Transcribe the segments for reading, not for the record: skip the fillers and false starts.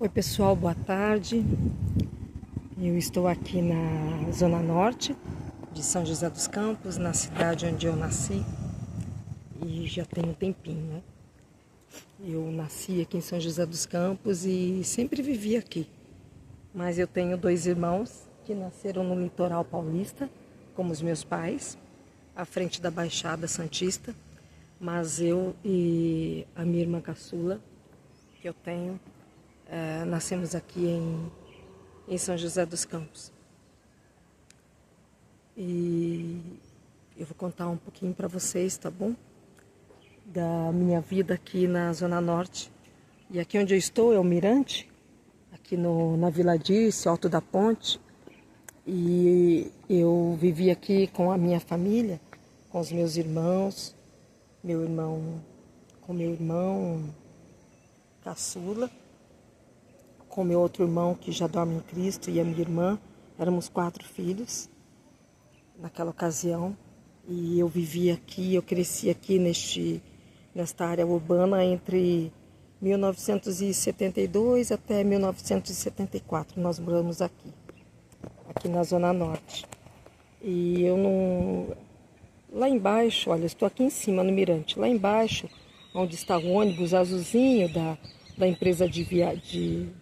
Oi pessoal, boa tarde. Eu estou aqui na Zona Norte de São José dos Campos, na cidade onde eu nasci e já tem um tempinho, né? Eu nasci aqui em São José dos Campos e sempre vivi aqui. Mas eu tenho dois irmãos que nasceram no litoral paulista, como os meus pais, à frente da Baixada Santista. Mas eu e a minha irmã caçula, que eu tenho, nascemos aqui em São José dos Campos. E eu vou contar um pouquinho para vocês, tá bom? Da minha vida aqui na Zona Norte. E aqui onde eu estou é o Mirante, aqui na Vila Dirce, Alto da Ponte. E eu vivi aqui com a minha família, com os meus irmãos, com meu irmão caçula, com meu outro irmão que já dorme em Cristo e a minha irmã. Éramos 4 filhos naquela ocasião. E eu vivi aqui, eu cresci aqui nesta área urbana entre 1972 até 1974. Nós moramos aqui na Zona Norte. E eu não... Lá embaixo, olha, estou aqui em cima no Mirante. Lá embaixo, onde está o ônibus azulzinho da empresa de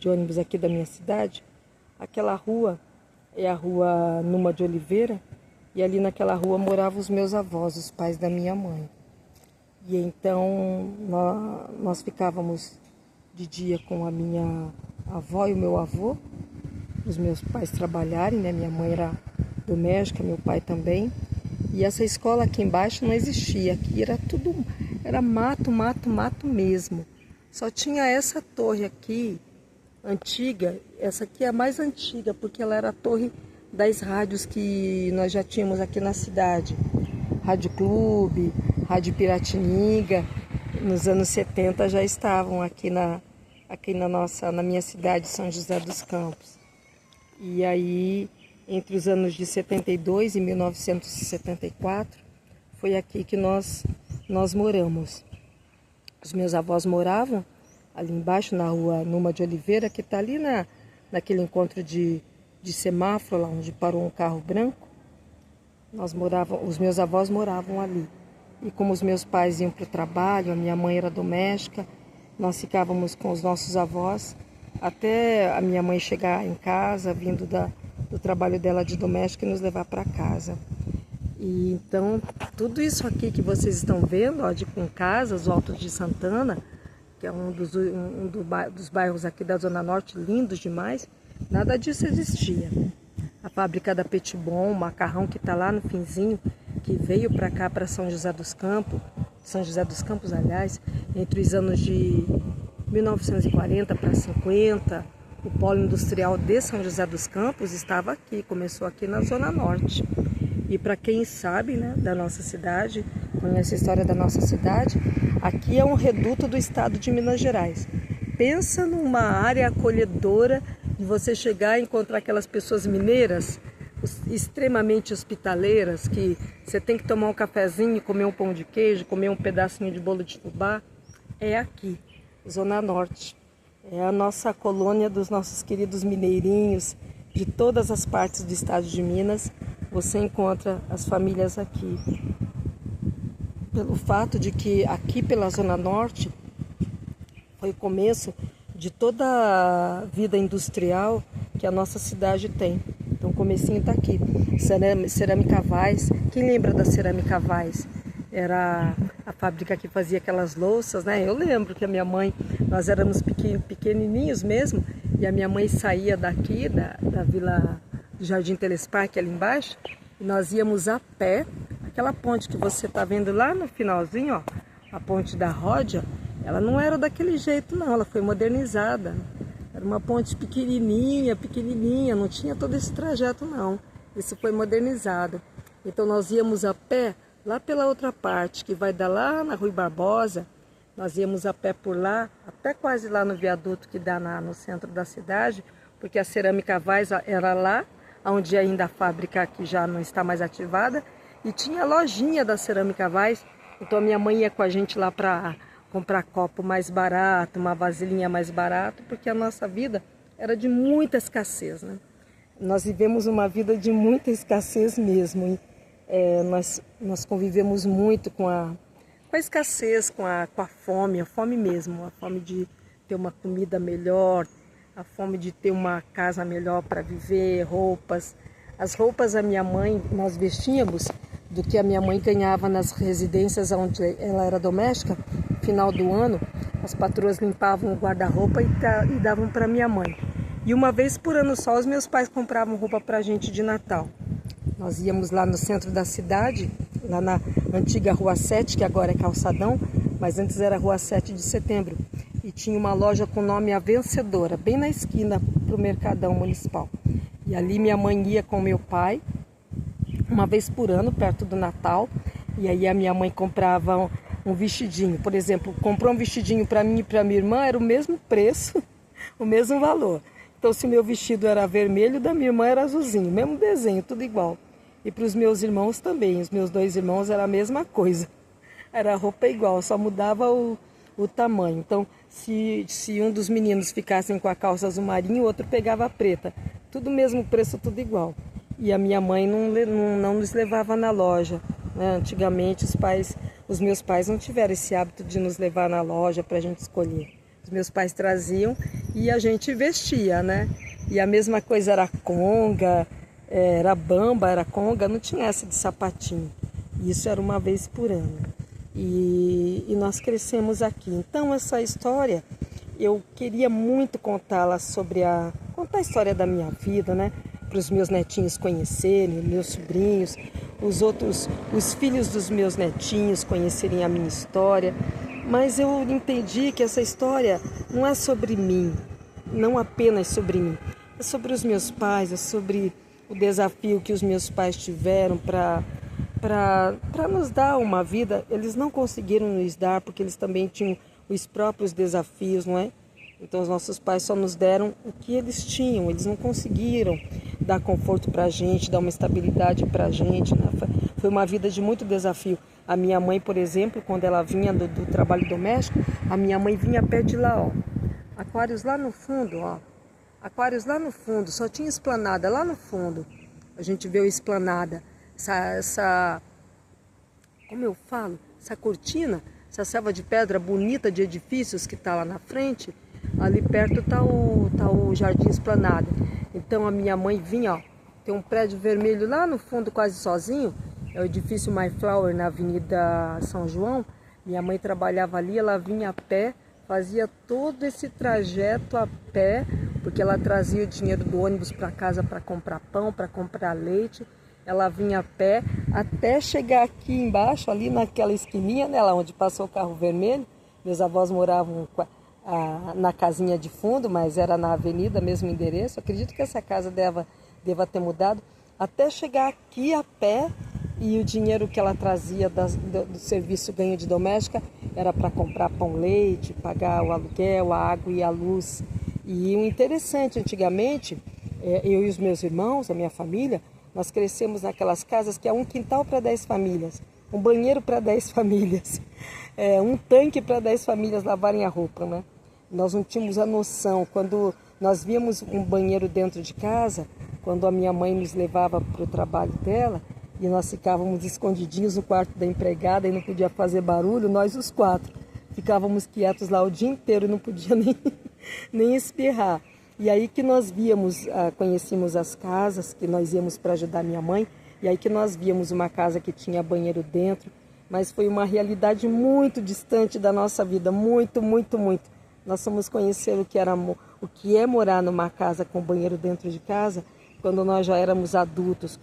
ônibus aqui da minha cidade, aquela rua é a rua Numa de Oliveira, e ali naquela rua moravam os meus avós, os pais da minha mãe. E então nós ficávamos de dia com a minha avó e o meu avô, os meus pais trabalharem, né? Minha mãe era doméstica, meu pai também. E essa escola aqui embaixo não existia, aqui era mato mesmo. Só tinha essa torre aqui, antiga, essa aqui é a mais antiga, porque ela era a torre das rádios que nós já tínhamos aqui na cidade. Rádio Clube, Rádio Piratininga, nos anos 70 já estavam aqui na minha cidade, São José dos Campos. E aí, entre os anos de 72 e 1974, foi aqui que nós moramos. Os meus avós moravam ali embaixo, na rua Numa de Oliveira, que está ali naquele encontro de semáforo, lá onde parou um carro branco. Os meus avós moravam ali. E como os meus pais iam para o trabalho, a minha mãe era doméstica, nós ficávamos com os nossos avós até a minha mãe chegar em casa, vindo do trabalho dela de doméstica, e nos levar para casa. E então, tudo isso aqui que vocês estão vendo, ó, com casas, o Alto de Santana, que é um dos bairros aqui da Zona Norte, lindos demais, nada disso existia. A fábrica da Petibon, o macarrão que está lá no finzinho, que veio para cá, para São José dos Campos, aliás, entre os anos de 1940 para 50, o polo industrial de São José dos Campos estava aqui, começou aqui na Zona Norte. E para quem sabe, né, da nossa cidade, conhece a história da nossa cidade, aqui é um reduto do estado de Minas Gerais. Pensa numa área acolhedora de você chegar e encontrar aquelas pessoas mineiras, extremamente hospitaleiras, que você tem que tomar um cafezinho, comer um pão de queijo, comer um pedacinho de bolo de fubá. É aqui, Zona Norte. É a nossa colônia dos nossos queridos mineirinhos, de todas as partes do estado de Minas. Você encontra as famílias aqui. Pelo fato de que aqui pela Zona Norte foi o começo de toda a vida industrial que a nossa cidade tem. Então o comecinho está aqui. Cerâmica Vaz. Quem lembra da Cerâmica Vaz? Era a fábrica que fazia aquelas louças, né? Eu lembro que a minha mãe, nós éramos pequenininhos mesmo, e a minha mãe saía daqui, da Vila do Jardim Telesparque, ali embaixo, e nós íamos a pé. Aquela ponte que você está vendo lá no finalzinho, ó, a ponte da Ródia, ela não era daquele jeito não, ela foi modernizada. Era uma ponte pequenininha, não tinha todo esse trajeto não. Isso foi modernizado. Então nós íamos a pé lá pela outra parte, que vai dar lá na Rui Barbosa. Nós íamos a pé por lá, até quase lá no viaduto que dá no centro da cidade, porque a Cerâmica Vaz era lá, onde ainda a fábrica que já não está mais ativada, e tinha a lojinha da Cerâmica Vaz. Então a minha mãe ia com a gente lá para comprar copo mais barato, uma vasilhinha mais barato, porque a nossa vida era de muita escassez, né? Nós vivemos uma vida de muita escassez mesmo. Nós convivemos muito com a escassez, com a fome mesmo, a fome de ter uma comida melhor, a fome de ter uma casa melhor para viver, roupas. As roupas da minha mãe nós vestíamos do que a minha mãe ganhava nas residências onde ela era doméstica. No final do ano, as patroas limpavam o guarda-roupa e davam para minha mãe. E uma vez por ano só, os meus pais compravam roupa para a gente de Natal. Nós íamos lá no centro da cidade, lá na antiga Rua 7, que agora é Calçadão, mas antes era Rua 7 de Setembro. E tinha uma loja com o nome A Vencedora, bem na esquina para o Mercadão Municipal. E ali minha mãe ia com meu pai, uma vez por ano, perto do Natal. E aí a minha mãe comprava um vestidinho. Por exemplo, comprou um vestidinho para mim e para minha irmã, era o mesmo preço, o mesmo valor. Então, se o meu vestido era vermelho, da minha irmã era azulzinho, mesmo desenho, tudo igual. E para os meus irmãos também, os meus 2 irmãos era a mesma coisa. Era roupa igual, só mudava o tamanho. Então, se um dos meninos ficassem com a calça azul marinho, o outro pegava a preta. Tudo mesmo preço, tudo igual. E a minha mãe não nos levava na loja, né? Antigamente, os meus pais não tiveram esse hábito de nos levar na loja para a gente escolher. Os meus pais traziam e a gente vestia, né? E a mesma coisa era conga, era bamba, era conga, não tinha essa de sapatinho. Isso era uma vez por ano. E nós crescemos aqui. Então essa história, eu queria muito contá-la contar a história da minha vida, né? Para os meus netinhos conhecerem, meus sobrinhos, os filhos dos meus netinhos conhecerem a minha história. Mas eu entendi que essa história não é sobre mim, não apenas sobre mim. É sobre os meus pais, é sobre o desafio que os meus pais tiveram para nos dar uma vida. Eles não conseguiram nos dar porque eles também tinham os próprios desafios, não é? Então os nossos pais só nos deram o que eles tinham, eles não conseguiram dar conforto para a gente, dar uma estabilidade para a gente, né? Foi uma vida de muito desafio. A minha mãe, por exemplo, quando ela vinha do trabalho doméstico, a minha mãe vinha a pé de lá, ó. Aquários lá no fundo, ó. Aquários lá no fundo, só tinha esplanada lá no fundo. A gente vê a esplanada, como eu falo, essa cortina, essa selva de pedra bonita de edifícios que está lá na frente. Ali perto está o Jardim Esplanada. Então a minha mãe vinha, ó, tem um prédio vermelho lá no fundo quase sozinho. É o edifício My Flower na Avenida São João. Minha mãe trabalhava ali, ela vinha a pé, fazia todo esse trajeto a pé, porque ela trazia o dinheiro do ônibus para casa para comprar pão, para comprar leite. Ela vinha a pé até chegar aqui embaixo, ali naquela esquininha, né, lá onde passou o carro vermelho. Meus avós moravam na casinha de fundo, mas era na avenida, mesmo endereço. Acredito que essa casa deva ter mudado. Até chegar aqui a pé. E o dinheiro que ela trazia do serviço ganho de doméstica era para comprar pão, leite, pagar o aluguel, a água e a luz. E o interessante, antigamente, eu e os meus irmãos, a minha família, nós crescemos naquelas casas que é um quintal para 10 famílias, um banheiro para 10 famílias, um tanque para 10 famílias lavarem a roupa, né? Nós não tínhamos a noção. Quando nós víamos um banheiro dentro de casa, quando a minha mãe nos levava para o trabalho dela, e nós ficávamos escondidinhos no quarto da empregada e não podia fazer barulho, nós os 4 ficávamos quietos lá o dia inteiro, não podia nem espirrar. E aí que nós víamos, conhecíamos as casas, que nós íamos para ajudar minha mãe, e aí que nós víamos uma casa que tinha banheiro dentro, mas foi uma realidade muito distante da nossa vida, muito, muito, muito. Nós fomos conhecer o que é morar numa casa com banheiro dentro de casa, quando nós já éramos adultos,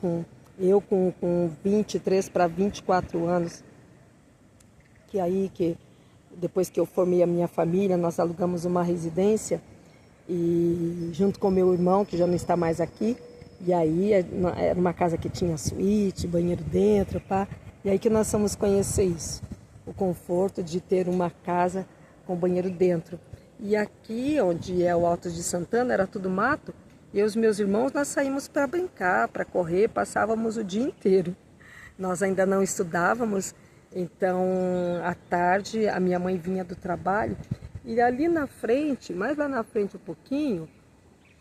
eu com 23 para 24 anos, que depois que eu formei a minha família, nós alugamos uma residência, e junto com meu irmão, que já não está mais aqui, e aí era uma casa que tinha suíte, banheiro dentro, pá, e aí que nós fomos conhecer isso, o conforto de ter uma casa com banheiro dentro. E aqui, onde é o Alto de Santana, era tudo mato. Eu e os meus irmãos, nós saímos para brincar, para correr, passávamos o dia inteiro. Nós ainda não estudávamos, Então, à tarde, a minha mãe vinha do trabalho e ali na frente, mais lá na frente um pouquinho,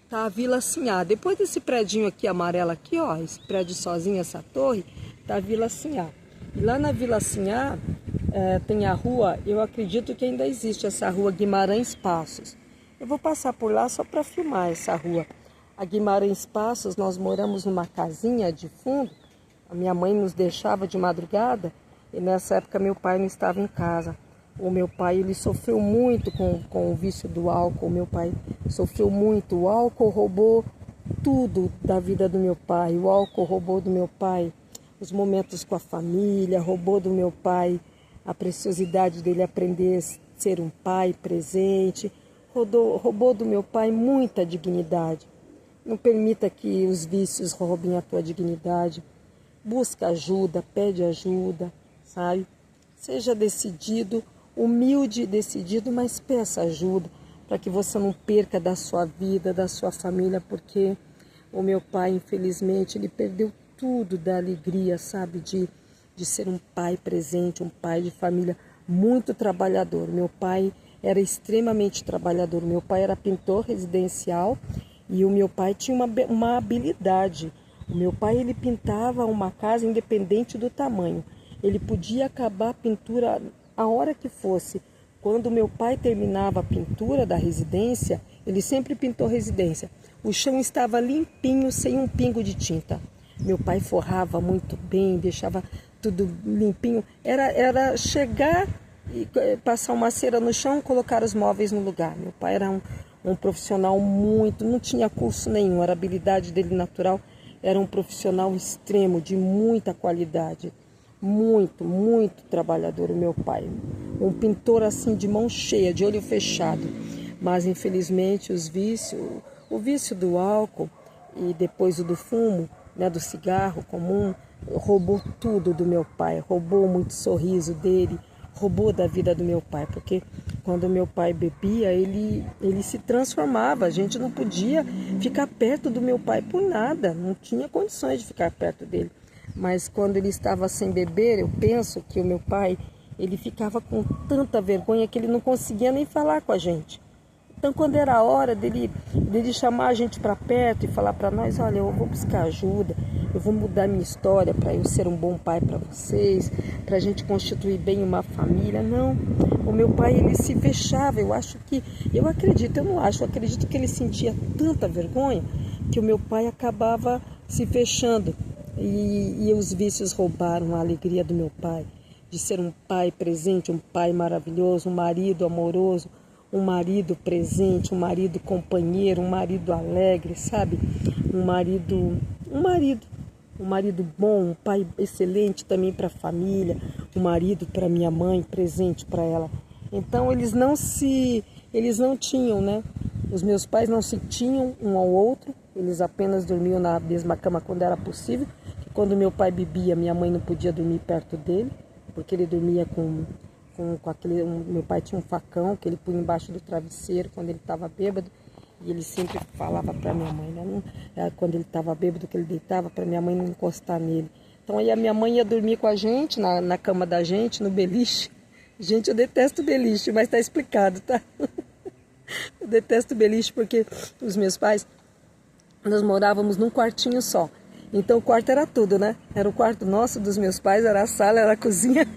tá a Vila Sinhá. Depois desse predinho aqui amarelo aqui, ó, esse prédio sozinho, essa torre, tá a Vila Sinhá. E lá na Vila Sinhá tem a rua, eu acredito que ainda existe essa rua Guimarães Passos. Eu vou passar por lá só para filmar essa rua. A Guimarães Passos, nós moramos numa casinha de fundo. A minha mãe nos deixava de madrugada e nessa época meu pai não estava em casa. O meu pai, ele sofreu muito com o vício do álcool. O meu pai sofreu muito. O álcool roubou tudo da vida do meu pai. O álcool roubou do meu pai os momentos com a família, roubou do meu pai a preciosidade dele aprender a ser um pai presente, roubou do meu pai muita dignidade. Não permita que os vícios roubem a tua dignidade. Busca ajuda, pede ajuda, sabe? Seja decidido, humilde e decidido, mas peça ajuda para que você não perca da sua vida, da sua família, porque o meu pai, infelizmente, ele perdeu tudo da alegria, sabe, de ser um pai presente, um pai de família muito trabalhador. Meu pai era extremamente trabalhador. Meu pai era pintor residencial e o meu pai tinha uma habilidade. O meu pai, ele pintava uma casa independente do tamanho. Ele podia acabar a pintura a hora que fosse. Quando meu pai terminava a pintura da residência, ele sempre pintou residência. O chão estava limpinho, sem um pingo de tinta. Meu pai forrava muito bem, deixava tudo limpinho. Era chegar e passar uma cera no chão, colocar os móveis no lugar. Meu pai era um profissional muito, não tinha curso nenhum, era a habilidade dele natural. Era um profissional extremo, de muita qualidade. Muito, muito trabalhador o meu pai. Um pintor assim de mão cheia, de olho fechado. Mas infelizmente o vício do álcool e depois o do fumo, né, do cigarro comum, roubou tudo do meu pai. Roubou muito sorriso dele, roubou da vida do meu pai. Porque quando meu pai bebia, ele se transformava. A gente não podia ficar perto do meu pai por nada. Não tinha condições de ficar perto dele. Mas quando ele estava sem beber, eu penso que o meu pai, ele ficava com tanta vergonha que ele não conseguia nem falar com a gente. Então, quando era a hora dele chamar a gente para perto e falar para nós, olha, eu vou buscar ajuda, eu vou mudar minha história para eu ser um bom pai para vocês, para a gente constituir bem uma família. Não, o meu pai, ele se fechava. Eu acredito que ele sentia tanta vergonha que o meu pai acabava se fechando. E os vícios roubaram a alegria do meu pai, de ser um pai presente, um pai maravilhoso, um marido amoroso, um marido presente, um marido companheiro, um marido alegre, sabe? Um marido bom, um pai excelente também para a família, um marido para minha mãe, presente para ela. Então eles não tinham, né? Os meus pais não se tinham um ao outro, eles apenas dormiam na mesma cama quando era possível. Quando meu pai bebia, minha mãe não podia dormir perto dele, porque ele dormia com aquele... Meu pai tinha um facão que ele punha embaixo do travesseiro quando ele estava bêbado, e ele sempre falava para minha mãe, né? Quando ele estava bêbado, que ele deitava, para minha mãe não encostar nele. Então aí a minha mãe ia dormir com a gente, na cama da gente, no beliche. Gente, eu detesto beliche, mas está explicado, tá? Eu detesto beliche porque os meus pais, nós morávamos num quartinho só. Então o quarto era tudo, né? Era o quarto nosso, dos meus pais, era a sala, era a cozinha.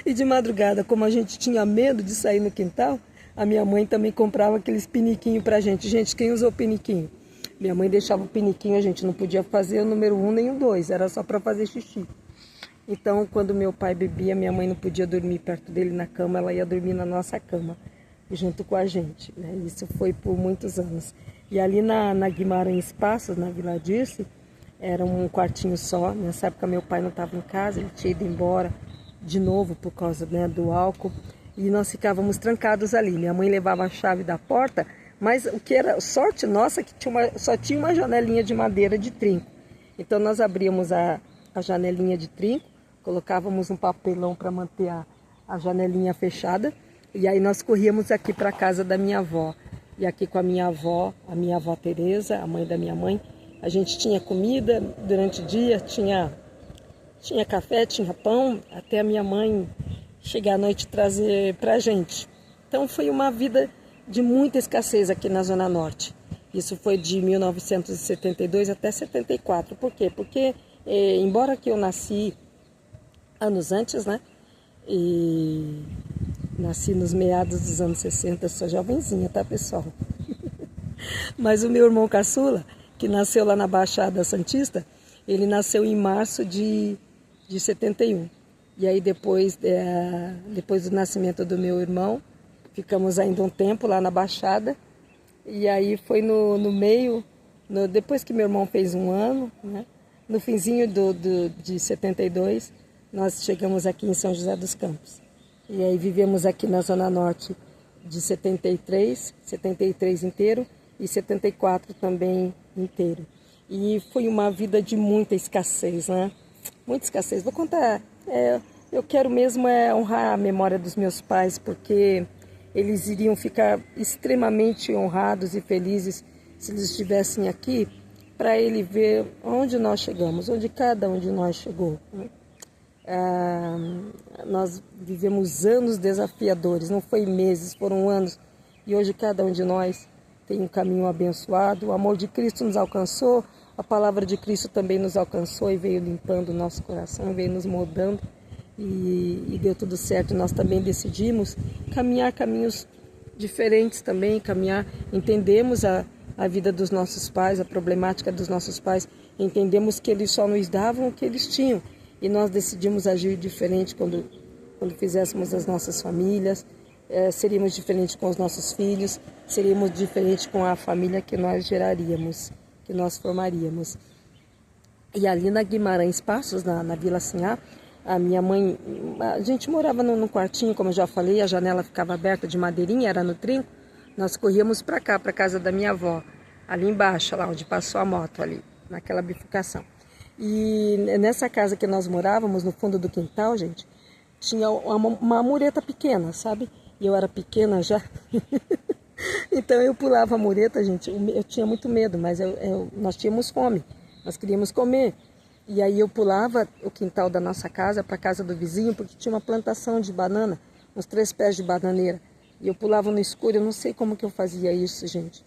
E de madrugada, como a gente tinha medo de sair no quintal, a minha mãe também comprava aqueles piniquinhos pra gente. Gente, quem usou piniquinho? Minha mãe deixava o piniquinho, a gente não podia fazer o número 1 nem o 2, era só para fazer xixi. Então, quando meu pai bebia, minha mãe não podia dormir perto dele na cama, ela ia dormir na nossa cama, junto com a gente, né? Isso foi por muitos anos. E ali na Guimarães Passos, na Vila Dirce, era um quartinho só. Nessa época meu pai não estava em casa, ele tinha ido embora de novo por causa, né, do álcool. E nós ficávamos trancados ali. Minha mãe levava a chave da porta, mas o que era sorte nossa que só tinha uma janelinha de madeira de trinco. Então nós abríamos a janelinha de trinco, colocávamos um papelão para manter a janelinha fechada. E aí nós corríamos aqui para a casa da minha avó. E aqui com a minha avó Tereza, a mãe da minha mãe, a gente tinha comida durante o dia, tinha Tinha café, tinha pão, até a minha mãe chegar à noite e trazer pra gente. Então foi uma vida de muita escassez aqui na Zona Norte. Isso foi de 1972 até 74. Por quê? Porque, embora que eu nasci anos antes, né? E nasci nos meados dos anos 60, sou jovenzinha, tá, pessoal? Mas o meu irmão caçula, que nasceu lá na Baixada Santista, ele nasceu em março de 71. E aí depois do nascimento do meu irmão, ficamos ainda um tempo lá na Baixada. E aí foi no meio, depois que meu irmão fez 1 ano, né? No finzinho de 72, nós chegamos aqui em São José dos Campos. E aí vivemos aqui na Zona Norte de 73 inteiro e 74 também inteiro. E foi uma vida de muita escassez, né? Muita escassez. Vou contar, eu quero mesmo honrar a memória dos meus pais, porque eles iriam ficar extremamente honrados e felizes se eles estivessem aqui, para ele ver onde nós chegamos, onde cada um de nós chegou, né? Nós vivemos anos desafiadores, não foi meses, foram anos. E hoje cada um de nós tem um caminho abençoado. O amor de Cristo nos alcançou, a palavra de Cristo também nos alcançou e veio limpando o nosso coração, veio nos moldando e deu tudo certo. Nós também decidimos caminhar caminhos diferentes também, entendemos a vida dos nossos pais, a problemática dos nossos pais, entendemos que eles só nos davam o que eles tinham. E nós decidimos agir diferente quando fizéssemos as nossas famílias, seríamos diferentes com os nossos filhos, seríamos diferentes com a família que nós geraríamos, que nós formaríamos. E ali na Guimarães Passos, na Vila Sinhá, a minha mãe, a gente morava num quartinho, como eu já falei, a janela ficava aberta de madeirinha, era no trinco, nós corríamos para cá, para a casa da minha avó, ali embaixo, lá onde passou a moto, ali, naquela bifurcação. E nessa casa que nós morávamos, no fundo do quintal, gente, tinha uma mureta pequena, sabe? E eu era pequena já. Então eu pulava a mureta, gente. Eu tinha muito medo, mas nós tínhamos fome. Nós queríamos comer. E aí eu pulava o quintal da nossa casa para a casa do vizinho, porque tinha uma plantação de banana, uns 3 pés de bananeira. E eu pulava no escuro, eu não sei como que eu fazia isso, gente.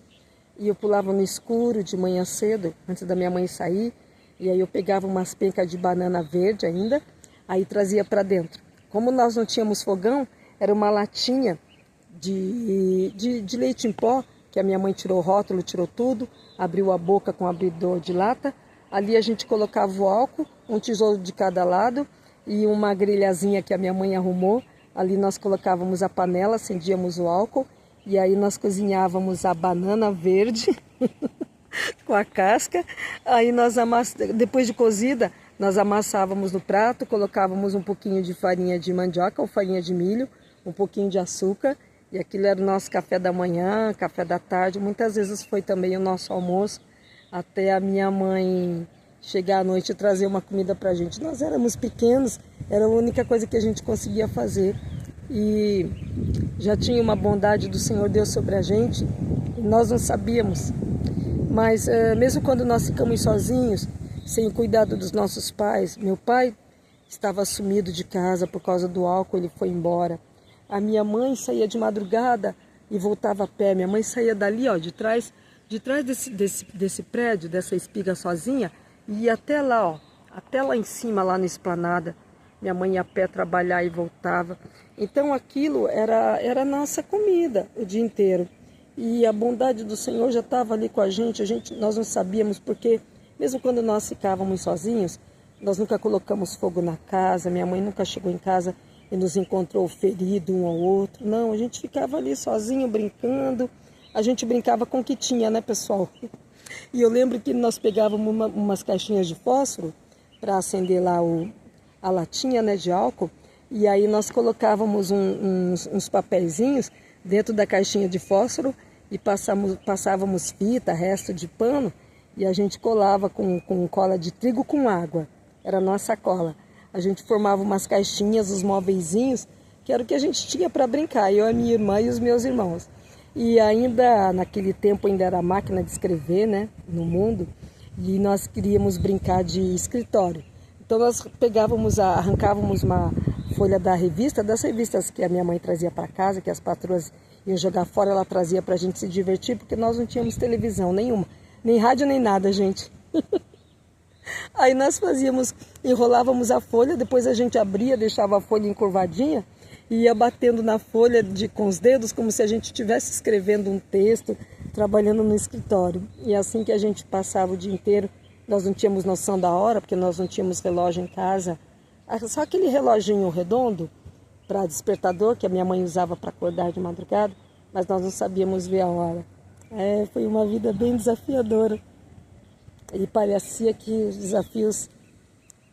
E eu pulava no escuro de manhã cedo, antes da minha mãe sair. E aí eu pegava umas pencas de banana verde ainda, aí trazia para dentro. Como nós não tínhamos fogão, era uma latinha de leite em pó, que a minha mãe tirou o rótulo, tirou tudo, abriu a boca com o abridor de lata. Ali a gente colocava o álcool, um tijolo de cada lado e uma grelhazinha que a minha mãe arrumou. Ali nós colocávamos a panela, acendíamos o álcool e aí nós cozinhávamos a banana verde com a casca. Aí nós depois de cozida, nós amassávamos no prato, colocávamos um pouquinho de farinha de mandioca ou farinha de milho, um pouquinho de açúcar, e aquilo era o nosso café da manhã, café da tarde. Muitas vezes foi também o nosso almoço, até a minha mãe chegar à noite e trazer uma comida pra gente. Nós éramos pequenos, era a única coisa que a gente conseguia fazer. E já tinha uma bondade do Senhor Deus sobre a gente, e nós não sabíamos. Mas mesmo quando nós ficamos sozinhos, sem o cuidado dos nossos pais, meu pai estava sumido de casa por causa do álcool, ele foi embora. A minha mãe saía de madrugada e voltava a pé. Minha mãe saía dali, ó, de trás desse prédio, dessa espiga sozinha, e ia até lá, ó, até lá em cima, lá na esplanada. Minha mãe ia a pé trabalhar e voltava. Então aquilo era a nossa comida o dia inteiro. E a bondade do Senhor já estava ali com a gente, nós não sabíamos, porque mesmo quando nós ficávamos sozinhos, nós nunca colocamos fogo na casa, minha mãe nunca chegou em casa e nos encontrou ferido um ao outro. Não, a gente ficava ali sozinho, brincando. A gente brincava com o que tinha, né, pessoal? E eu lembro que nós pegávamos umas caixinhas de fósforo para acender lá a latinha, né, de álcool. E aí nós colocávamos uns papeizinhos dentro da caixinha de fósforo e passávamos fita, resto de pano, e a gente colava com cola de trigo com água. Era a nossa cola. A gente formava umas caixinhas, os móveizinhos, que era o que a gente tinha para brincar, eu, a minha irmã e os meus irmãos. E ainda, naquele tempo, ainda era a máquina de escrever, né, no mundo, e nós queríamos brincar de escritório. Então nós arrancávamos uma folha da revista, das revistas que a minha mãe trazia para casa, que as patroas iam jogar fora, ela trazia para a gente se divertir, porque nós não tínhamos televisão nenhuma, nem rádio nem nada, gente. Aí nós enrolávamos a folha, depois a gente abria, deixava a folha encurvadinha e ia batendo na folha com os dedos, como se a gente estivesse escrevendo um texto, trabalhando no escritório. E assim que a gente passava o dia inteiro, nós não tínhamos noção da hora, porque nós não tínhamos relógio em casa. Só aquele reloginho redondo para despertador, que a minha mãe usava para acordar de madrugada, mas nós não sabíamos ver a hora. Foi uma vida bem desafiadora. E parecia que os desafios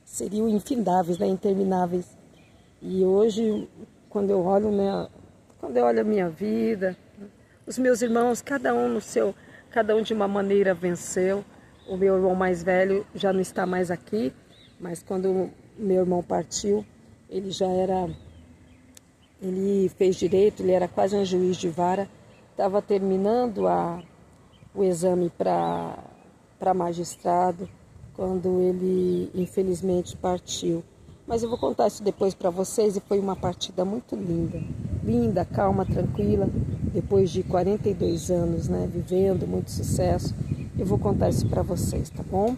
seriam infindáveis, né, intermináveis. E hoje, quando eu olho a minha vida, os meus irmãos, cada um de uma maneira venceu. O meu irmão mais velho já não está mais aqui, mas quando meu irmão partiu, ele fez direito, ele era quase um juiz de vara, estava terminando o exame para magistrado, quando ele infelizmente partiu. Mas eu vou contar isso depois para vocês, e foi uma partida muito linda, linda, calma, tranquila, depois de 42 anos, né, vivendo, muito sucesso. Eu vou contar isso para vocês, tá bom?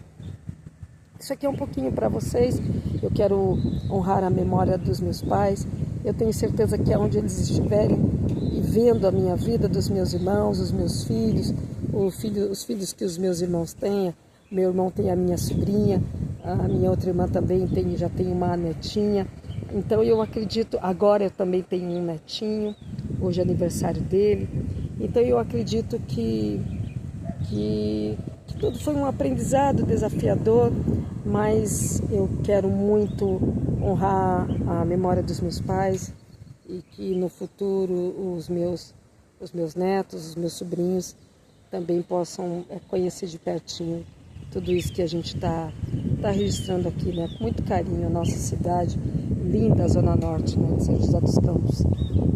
Isso aqui é um pouquinho para vocês. Eu quero honrar a memória dos meus pais. Eu tenho certeza que aonde eles estiverem e vendo a minha vida, dos meus irmãos, os meus filhos, os filhos que os meus irmãos têm, meu irmão tem a minha sobrinha, a minha outra irmã também já tem uma netinha. Então eu acredito, agora eu também tenho um netinho, hoje é aniversário dele. Então eu acredito que tudo foi um aprendizado desafiador, mas eu quero muito honrar a memória dos meus pais e que no futuro os meus netos, os meus sobrinhos também possam conhecer de pertinho tudo isso que a gente está registrando aqui, né? Com muito carinho a nossa cidade, linda, a Zona Norte, né, de São José dos Campos.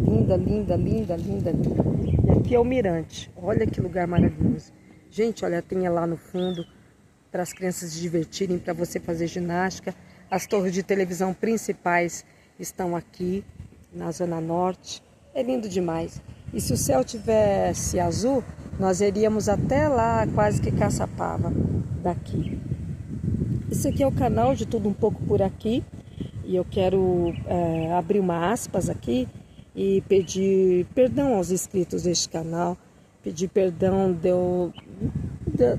Linda, linda, linda, linda, linda. E aqui é o Mirante, olha que lugar maravilhoso. Gente, olha, tem lá no fundo para as crianças se divertirem, para você fazer ginástica. As torres de televisão principais estão aqui na Zona Norte. É lindo demais. E se o céu tivesse azul, nós iríamos até lá, quase que Caçapava, daqui. Esse aqui é o canal de Tudo Um Pouco por Aqui. E eu quero abrir uma aspas aqui e pedir perdão aos inscritos deste canal. Pedir perdão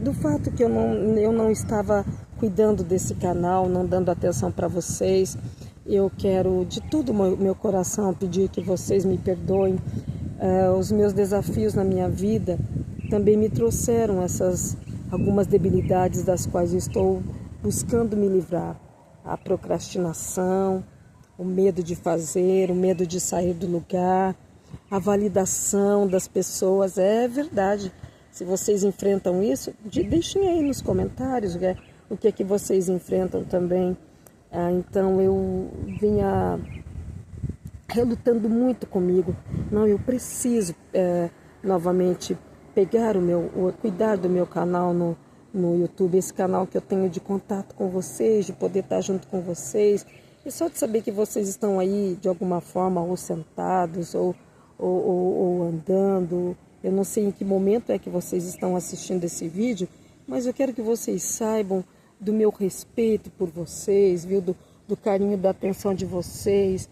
do fato que eu não estava cuidando desse canal, não dando atenção para vocês. Eu quero de todo o meu coração pedir que vocês me perdoem. Os meus desafios na minha vida também me trouxeram algumas debilidades das quais eu estou buscando me livrar. A procrastinação, o medo de fazer, o medo de sair do lugar, a validação das pessoas. É verdade. Se vocês enfrentam isso, deixem aí nos comentários o que é que vocês enfrentam também. Então eu vinha relutando muito comigo. Não, eu preciso novamente pegar cuidar do meu canal no YouTube, esse canal que eu tenho de contato com vocês, de poder estar junto com vocês. E só de saber que vocês estão aí de alguma forma, ou sentados, ou andando. Eu não sei em que momento é que vocês estão assistindo esse vídeo, mas eu quero que vocês saibam do meu respeito por vocês, viu? Do carinho, da atenção de vocês.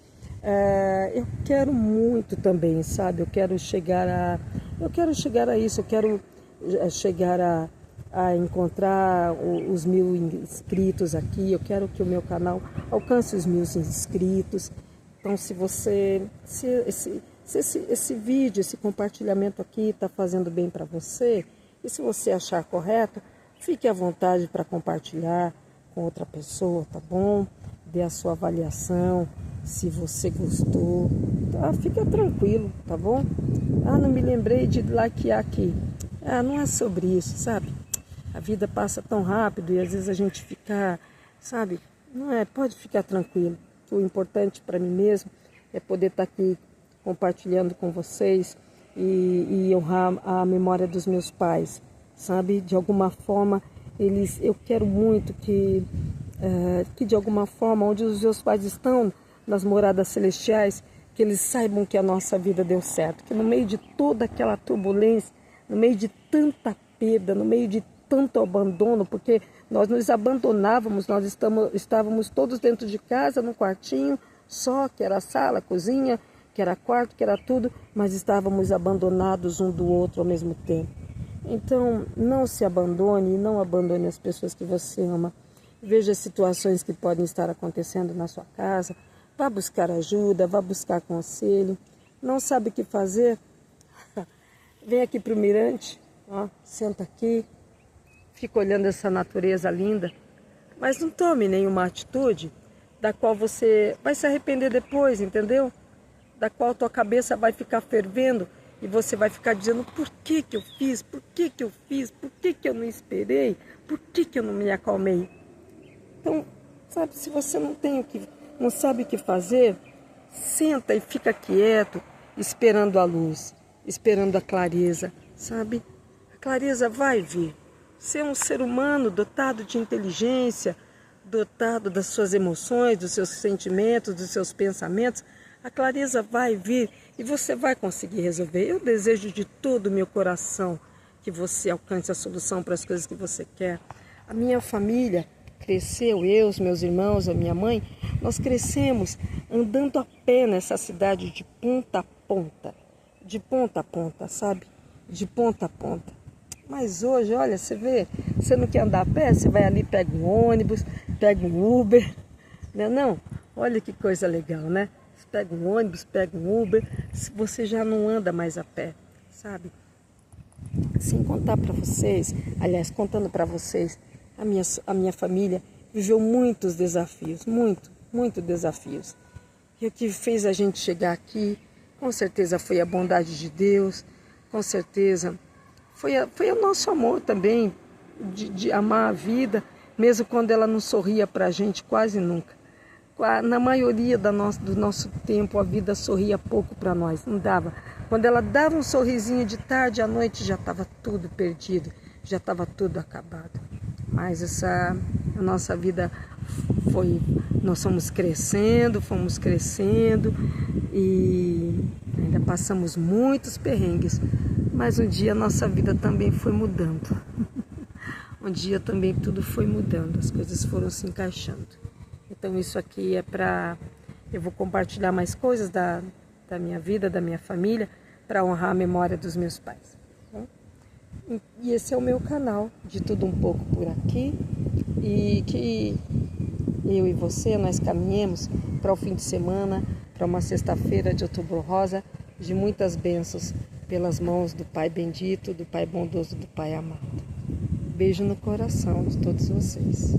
Eu quero muito também, sabe? Eu quero chegar a isso, eu quero chegar a encontrar os 1000 inscritos aqui. Eu quero que o meu canal alcance os 1000 inscritos. Então, se esse vídeo, esse compartilhamento aqui está fazendo bem para você, e se você achar correto, fique à vontade para compartilhar com outra pessoa, tá bom? Dê a sua avaliação, se você gostou, tá? Fica tranquilo, tá bom? Não me lembrei de likear aqui. Não é sobre isso, sabe? A vida passa tão rápido e às vezes a gente fica, sabe? Não é, pode ficar tranquilo. O importante para mim mesmo é poder estar aqui compartilhando com vocês e honrar a memória dos meus pais, sabe? De alguma forma, eu quero muito que que de alguma forma, onde os seus pais estão, nas moradas celestiais, que eles saibam que a nossa vida deu certo, que no meio de toda aquela turbulência, no meio de tanta perda, no meio de tanto abandono, porque nós nos abandonávamos, nós estávamos todos dentro de casa, num quartinho só, que era a sala, a cozinha, que era quarto, que era tudo, mas estávamos abandonados um do outro ao mesmo tempo. Então, não se abandone e não abandone as pessoas que você ama. Veja as situações que podem estar acontecendo na sua casa, vá buscar ajuda, vá buscar conselho. Não sabe o que fazer? Vem aqui para o mirante, ó, senta aqui, fica olhando essa natureza linda, mas não tome nenhuma atitude da qual você vai se arrepender depois, entendeu? Da qual tua cabeça vai ficar fervendo e você vai ficar dizendo: por que que eu fiz? Por que que eu fiz? Por que que eu não esperei? Por que que eu não me acalmei? Então, sabe, se você não sabe o que fazer, senta e fica quieto, esperando a luz, esperando a clareza, sabe? A clareza vai vir. Você é um ser humano dotado de inteligência, dotado das suas emoções, dos seus sentimentos, dos seus pensamentos. A clareza vai vir e você vai conseguir resolver. Eu desejo de todo o meu coração que você alcance a solução para as coisas que você quer. A minha família cresceu, eu, os meus irmãos, a minha mãe, nós crescemos andando a pé nessa cidade de ponta a ponta, sabe? De ponta a ponta. Mas hoje, olha, você vê, você não quer andar a pé, você vai ali, pega um ônibus, pega um Uber, né? Não, olha que coisa legal, né? Você pega um ônibus, pega um Uber, você já não anda mais a pé, sabe? Sem contar para vocês, aliás, contando para vocês, a minha família viveu muitos desafios, muito desafios. E o que fez a gente chegar aqui, com certeza foi a bondade de Deus, com certeza foi o nosso amor também, de amar a vida, mesmo quando ela não sorria para a gente quase nunca. Na maioria do nosso tempo, a vida sorria pouco para nós, não dava. Quando ela dava um sorrisinho de tarde, à noite já estava tudo perdido, já estava tudo acabado. Mas a nossa vida nós fomos crescendo e ainda passamos muitos perrengues. Mas um dia a nossa vida também foi mudando. Um dia também tudo foi mudando, as coisas foram se encaixando. Então isso aqui é para... Eu vou compartilhar mais coisas da minha vida, da minha família, para honrar a memória dos meus pais. E esse é o meu canal, de tudo um pouco por aqui. E que eu e você, nós caminhemos para o fim de semana, para uma sexta-feira de Outubro Rosa, de muitas bênçãos pelas mãos do Pai bendito, do Pai bondoso, do Pai amado. Beijo no coração de todos vocês.